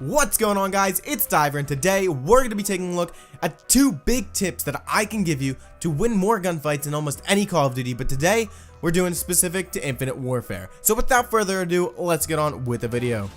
What's going on, guys? It's Diver, and today we're going to be taking a look at two big tips that I can give you to win more gunfights in almost any Call of Duty, but today we're doing specific to Infinite Warfare. So without further ado, let's get on with the video.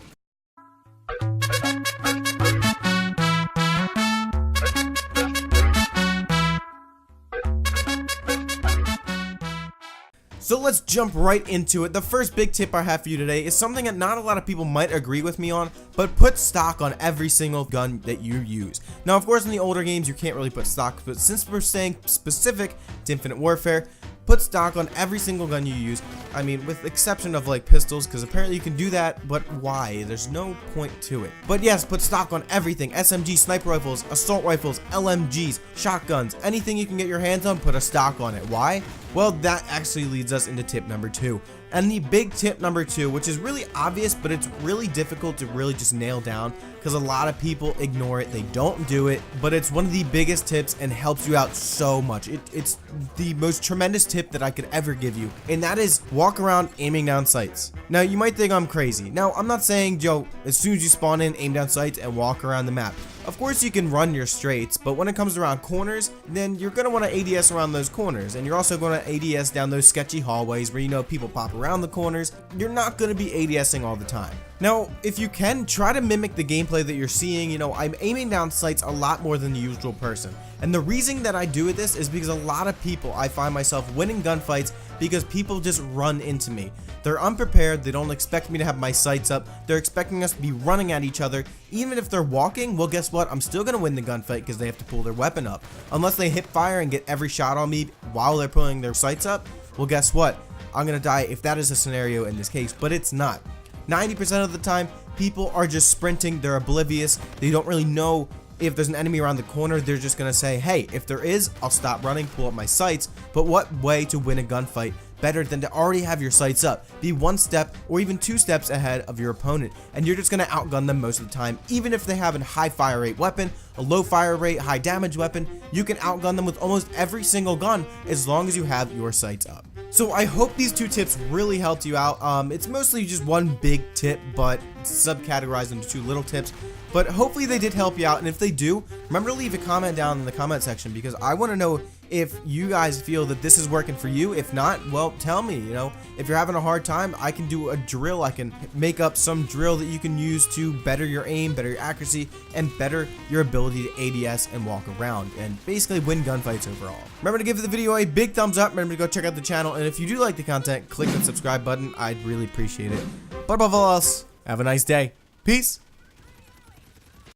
So let's jump right into it. The first big tip I have for you today is something that not a lot of people might agree with me on, but put stock on every single gun that you use. Now, of course, in the older games, you can't really put stock, but since we're staying specific to Infinite Warfare, put stock on every single gun you use. I mean, with the exception of like pistols, because apparently you can do that, but why? There's no point to it. But yes, put stock on everything. SMG, sniper rifles, assault rifles, LMGs, shotguns, anything you can get your hands on, put a stock on it. Why? Well, that actually leads us into tip number 2. And the big tip number 2, which is really obvious, but it's really difficult to really just nail down because a lot of people ignore it, they don't do it, but it's one of the biggest tips and helps you out so much. It's the most tremendous tip that I could ever give you, and that is walk around aiming down sights. Now, you might think I'm crazy. Now, I'm not saying, Joe, as soon as you spawn in, aim down sights and walk around the map. Of course, you can run your straights, but when it comes around corners, then you're going to want to ADS around those corners, and you're also going to ADS down those sketchy hallways where you know people pop around the corners. You're not going to be ADSing all the time. Now, if you can, try to mimic the gameplay that you're seeing. You know, I'm aiming down sights a lot more than the usual person. And the reason that I do this is because a lot of people, I find myself winning gunfights because people just run into me. They're unprepared, they don't expect me to have my sights up, they're expecting us to be running at each other. Even if they're walking, well, guess what? I'm still going to win the gunfight because they have to pull their weapon up. Unless they hip fire and get every shot on me while they're pulling their sights up, well, guess what? I'm going to die if that is a scenario in this case, but it's not. 90% of the time, people are just sprinting, they're oblivious, they don't really know if there's an enemy around the corner. They're just gonna say, hey, if there is, I'll stop running, pull up my sights. But what way to win a gunfight better than to already have your sights up, be one step or even 2 steps ahead of your opponent, and you're just gonna outgun them most of the time. Even if they have a high fire rate weapon, a low fire rate, high damage weapon, you can outgun them with almost every single gun as long as you have your sights up. So I hope these 2 tips really helped you out. It's mostly just one big tip, but subcategorized into 2 little tips. But hopefully they did help you out, and if they do, remember to leave a comment down in the comment section because I want to know if you guys feel that this is working for you. If not, well, tell me. You know, if you're having a hard time, I can do a drill. I can make up some drill that you can use to better your aim, better your accuracy, and better your ability to ADS and walk around and basically win gunfights overall. Remember to give the video a big thumbs up. Remember to go check out the channel, and if you do like the content, click the subscribe button. I'd really appreciate it. But above all else, have a nice day. Peace.